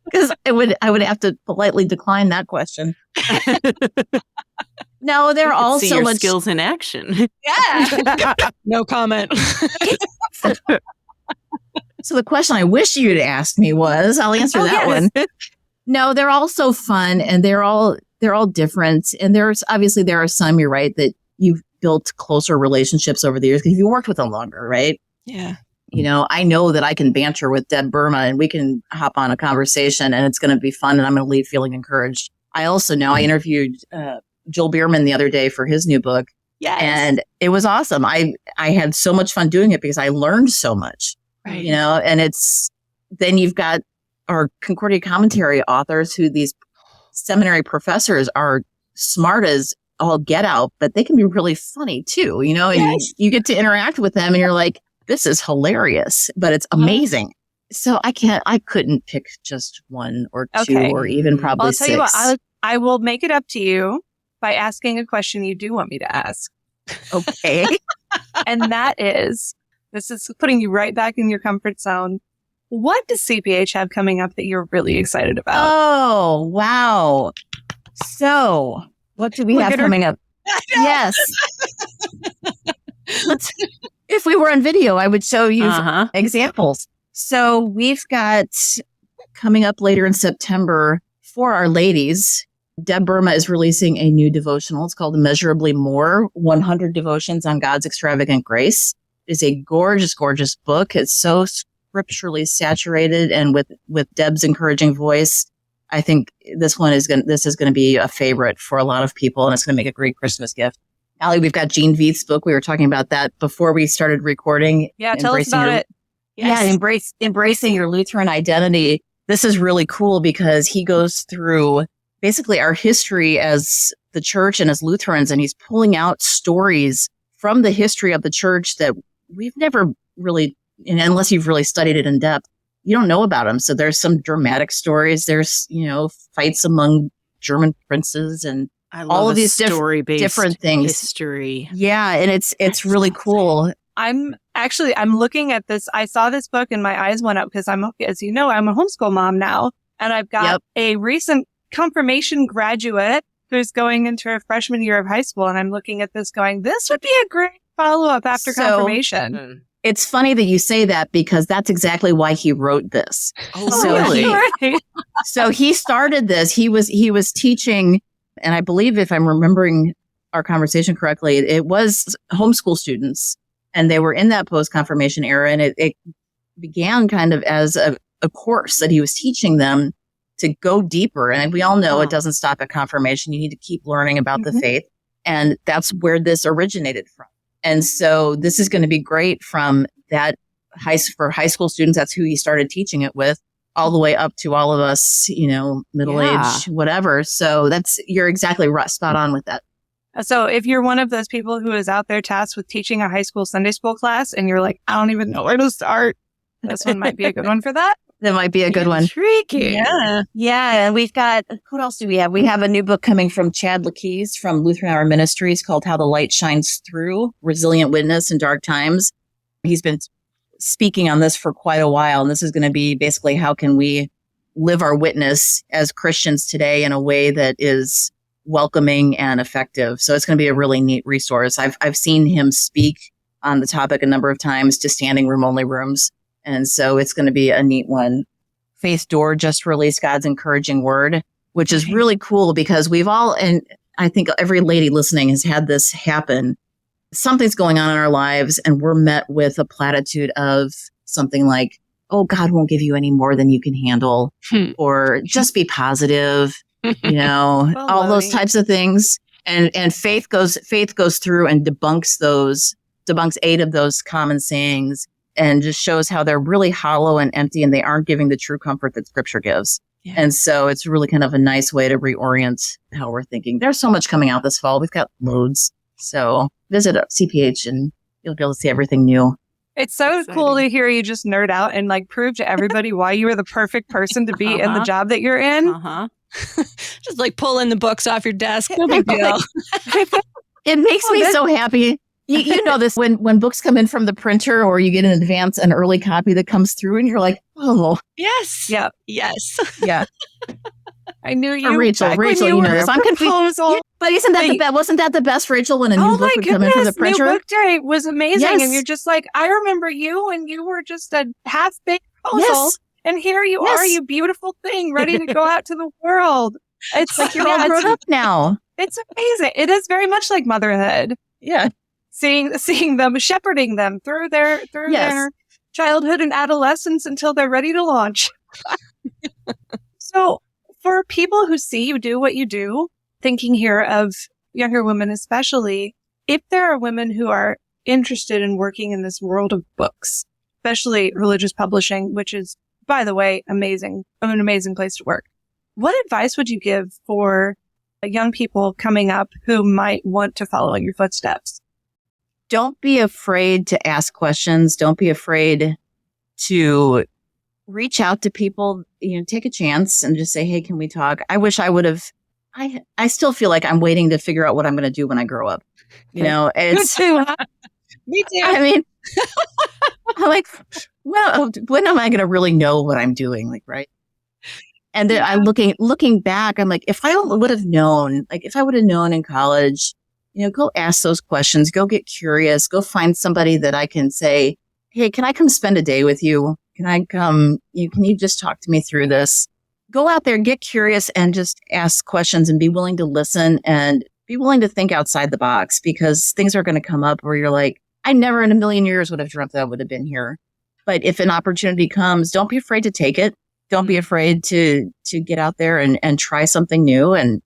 Because I would have to politely decline that question. No, they're all see so your much skills in action. Yeah. No comment. So the question I wish you'd asked me was, I'll answer that one. No, they're all so fun, and they're all different. And there are some, you're right, that you've built closer relationships over the years because you worked with them longer, right? Yeah. You know, I know that I can banter with Deb Burma and we can hop on a conversation and it's going to be fun and I'm going to leave feeling encouraged. I also know I interviewed Joel Bierman the other day for his new book. Yes. And it was awesome. I had so much fun doing it because I learned so much, right. You know, and then you've got our Concordia commentary authors who these seminary professors are smart as all get out, but they can be really funny too, you know, and yes. you get to interact with them and you're like, this is hilarious, but it's amazing. So I couldn't pick just one or two or even probably 6. I'll tell you what, I will make it up to you by asking a question you do want me to ask. Okay. And that is, this is putting you right back in your comfort zone. What does CPH have coming up that you're really excited about? Oh, wow. So what do we have coming up? Yes. If we were on video, I would show you examples. So we've got coming up later in September for our ladies, Deb Burma is releasing a new devotional. It's called Immeasurably More, 100 Devotions on God's Extravagant Grace. It's a gorgeous, gorgeous book. It's so scripturally saturated, and with Deb's encouraging voice, I think this is going to be a favorite for a lot of people, and it's going to make a great Christmas gift. Allie, we've got Gene Veith's book. We were talking about that before we started recording. Yeah, tell us about it. Yes. Yeah, embracing your Lutheran identity. This is really cool because he goes through basically our history as the church and as Lutherans, and he's pulling out stories from the history of the church that we've never really, unless you've really studied it in depth, you don't know about them. So there's some dramatic stories. There's, fights among German princes and all of these different things. History. Yeah. And it's really cool. I'm looking at this. I saw this book and my eyes went up because as you know, I'm a homeschool mom now, and I've got a recent confirmation graduate who's going into her freshman year of high school. And I'm looking at this going, this would be a great follow-up after confirmation. It's funny that you say that because that's exactly why he wrote this. Oh, really? So he started this. He was teaching, and I believe if I'm remembering our conversation correctly, it was homeschool students, and they were in that post-confirmation era, and it began kind of as a course that he was teaching them to go deeper. And we all know it doesn't stop at confirmation. You need to keep learning about the faith. And that's where this originated from. And so this is going to be great from that for high school students. That's who he started teaching it with, all the way up to all of us, middle age, whatever. So you're exactly right, spot on with that. So if you're one of those people who is out there tasked with teaching a high school Sunday school class and you're like, I don't even know where to start, this one might be a good one for that. That might be a good one. Intriguing. Yeah. Yeah. And we've got, what else do we have? We have a new book coming from Chad Lakeys from Lutheran Hour Ministries called How the Light Shines Through, Resilient Witness in Dark Times. He's been speaking on this for quite a while. And this is going to be basically how can we live our witness as Christians today in a way that is welcoming and effective. So it's going to be a really neat resource. I've seen him speak on the topic a number of times to standing room only rooms. And so it's going to be a neat one. Faith Door just released God's Encouraging Word, which is really cool because we've all, and I think every lady listening has had this happen. Something's going on in our lives and we're met with a platitude of something like, oh, God won't give you any more than you can handle, or just be positive, all those types of things. And faith goes through and debunks 8 of those common sayings and just shows how they're really hollow and empty and they aren't giving the true comfort that Scripture gives. Yeah. And so it's really kind of a nice way to reorient how we're thinking. There's so much coming out this fall. We've got loads. So visit CPH and you'll be able to see everything new. It's so cool to hear you just nerd out and like prove to everybody why you are the perfect person to be in the job that you're in. Just like pulling the books off your desk. No big deal. It makes me so happy. You know this when books come in from the printer or you get an early copy that comes through and you're like, oh. Yes. Yeah. Yes. Yeah. I knew you. Rachel, you know this. I'm confused. Yeah, but wasn't that the best, Rachel, when a new book would come in from the printer? New book day was amazing. Yes. And you're just like, I remember you and you were just a half-baked proposal. Yes. And here you are, you beautiful thing, ready to go out to the world. It's like you're all grown up now. It's amazing. It is very much like motherhood. Yeah. Seeing them, shepherding them through their childhood and adolescence until they're ready to launch. So for people who see you do what you do, thinking here of younger women especially, if there are women who are interested in working in this world of books, especially religious publishing, which is, by the way, an amazing place to work, what advice would you give for young people coming up who might want to follow in your footsteps? Don't be afraid to ask questions. Don't be afraid to reach out to people, take a chance and just say, hey, can we talk? I wish I would have. I still feel like I'm waiting to figure out what I'm going to do when I grow up. It's me too. I mean, I'm like, well, when am I going to really know what I'm doing? Like, right. And then I'm looking back, I'm like, if I would have known, like if I would have known in college, go ask those questions, go get curious, go find somebody that I can say, hey, can I come spend a day with you? Can I come? Can you just talk to me through this? Go out there, get curious and just ask questions and be willing to listen and be willing to think outside the box because things are going to come up where you're like, I never in a million years would have dreamt that I would have been here. But if an opportunity comes, don't be afraid to take it. Don't be afraid to get out there and try something new and,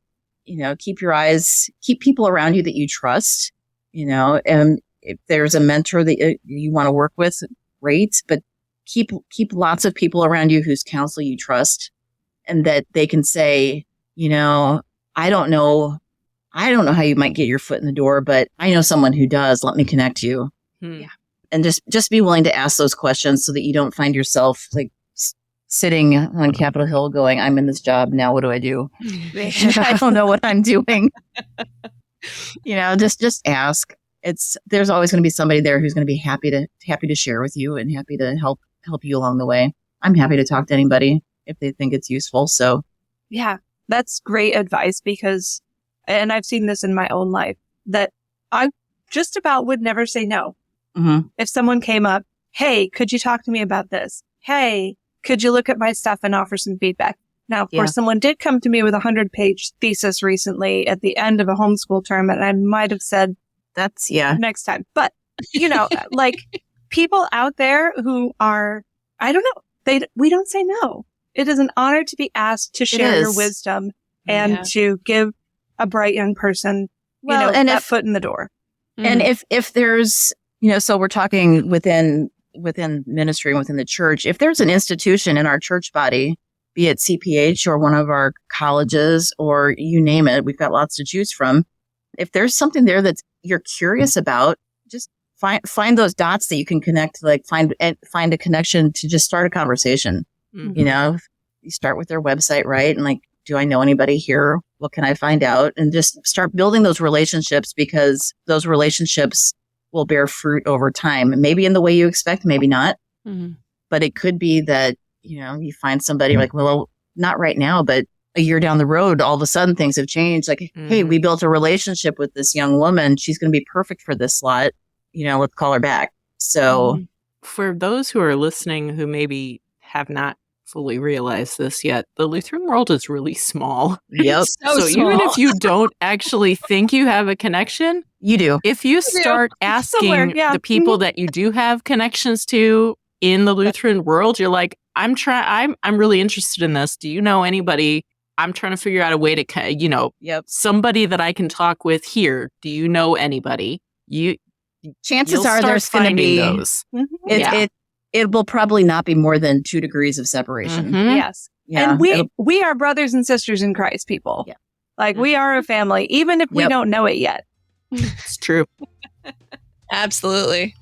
keep people around you that you trust, and if there's a mentor that you want to work with, great, but keep lots of people around you whose counsel you trust and that they can say, I don't know how you might get your foot in the door, but I know someone who does. Let me connect you. Yeah. And just be willing to ask those questions so that you don't find yourself like sitting on Capitol Hill going, I'm in this job. Now what do I do? I don't know what I'm doing. Just ask. There's always going to be somebody there who's going to be happy to share with you and happy to help you along the way. I'm happy to talk to anybody if they think it's useful. So yeah, that's great advice because, and I've seen this in my own life, that I just about would never say no. Mm-hmm. If someone came up, hey, could you talk to me about this? Hey, could you look at my stuff and offer some feedback? Now, of course, someone did come to me with a 100-page thesis recently at the end of a homeschool term, and I might have said, that's next time. But, like people out there who are, I don't know, we don't say no. It is an honor to be asked to share your wisdom and to give a bright young person, that foot in the door. And if there's, so we're talking within ministry and within the church, if there's an institution in our church body, be it CPH or one of our colleges or you name it, we've got lots to choose from. If there's something there that you're curious about, just find those dots that you can connect, like find a connection to just start a conversation. Mm-hmm. You start with their website, right? And like, do I know anybody here? What can I find out? And just start building those relationships because those relationships will bear fruit over time. Maybe in the way you expect, maybe not. Mm-hmm. But it could be that, you find somebody like, well, not right now, but a year down the road, all of a sudden things have changed. Like, hey, we built a relationship with this young woman. She's going to be perfect for this slot. Let's call her back. So for those who are listening who maybe have not fully realized this yet, the Lutheran world is really small. Yep. So even if you don't actually think you have a connection, You do. if you start asking the people that you do have connections to in the Lutheran world, you're like, I'm really interested in this. Do you know anybody? I'm trying to figure out a way to, somebody that I can talk with here. Do you know anybody? Chances are there's going to be those. It will probably not be more than 2 degrees of separation. Mm-hmm. Yes. Yeah, and we are brothers and sisters in Christ, people. Yeah. Like we are a family, even if we don't know it yet. It's true. Absolutely.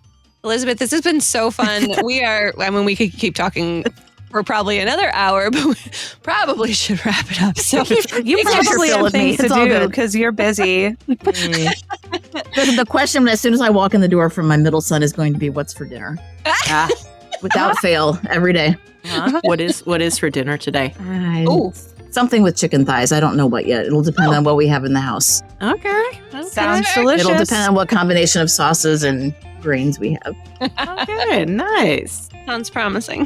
Elizabeth, this has been so fun. We could keep talking for probably another hour, but we probably should wrap it up. So you probably have things to do because you're busy. The question as soon as I walk in the door from my middle son is going to be, what's for dinner? Without fail, every day. What is for dinner today? Something with chicken thighs. I don't know what yet. It'll depend on what we have in the house. Okay. Sounds delicious. It'll depend on what combination of sauces and grains we have. Okay, nice. Sounds promising.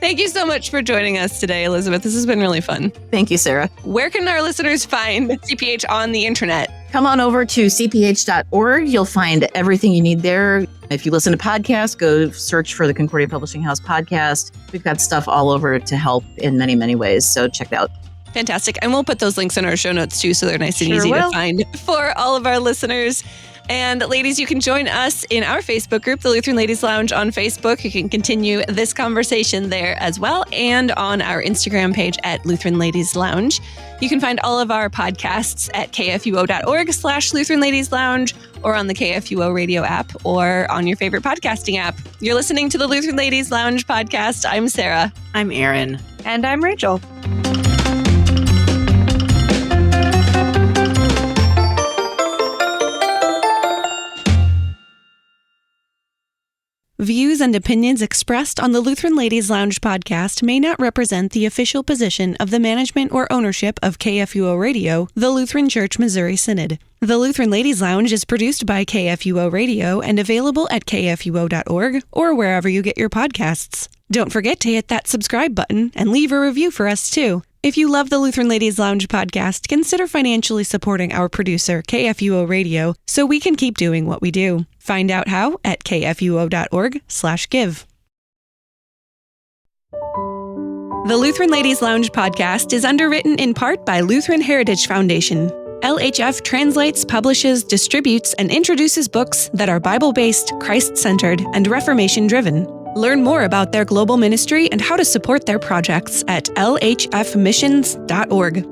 Thank you so much for joining us today, Elizabeth. This has been really fun. Thank you, Sarah. Where can our listeners find CPH on the internet? Come on over to cph.org. You'll find everything you need there. If you listen to podcasts, go search for the Concordia Publishing House podcast. We've got stuff all over to help in many, many ways. So check it out. Fantastic. And we'll put those links in our show notes too, so they're nice and easy to find for all of our listeners. And ladies, you can join us in our Facebook group, the Lutheran Ladies Lounge on Facebook. You can continue this conversation there as well, and on our Instagram page at Lutheran Ladies Lounge. You can find all of our podcasts at kfuo.org/Lutheran Ladies Lounge, or on the KFUO radio app, or on your favorite podcasting app. You're listening to the Lutheran Ladies Lounge podcast. I'm Sarah. I'm Erin. And I'm Rachel. Views and opinions expressed on the Lutheran Ladies Lounge podcast may not represent the official position of the management or ownership of KFUO Radio, the Lutheran Church Missouri Synod. The Lutheran Ladies Lounge is produced by KFUO Radio and available at kfuo.org or wherever you get your podcasts. Don't forget to hit that subscribe button and leave a review for us too. If you love the Lutheran Ladies Lounge podcast, consider financially supporting our producer, KFUO Radio, so we can keep doing what we do. Find out how at kfuo.org/give. The Lutheran Ladies Lounge podcast is underwritten in part by Lutheran Heritage Foundation. LHF translates, publishes, distributes, and introduces books that are Bible-based, Christ-centered, and Reformation-driven. Learn more about their global ministry and how to support their projects at lhfmissions.org.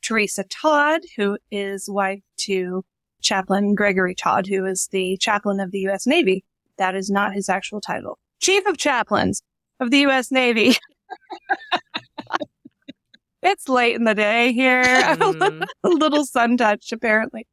Teresa Todd, who is wife to Chaplain Gregory Todd, who is the chaplain of the U.S. Navy. That is not his actual title. Chief of Chaplains of the U.S. Navy. It's late in the day here. A little sun touched, apparently.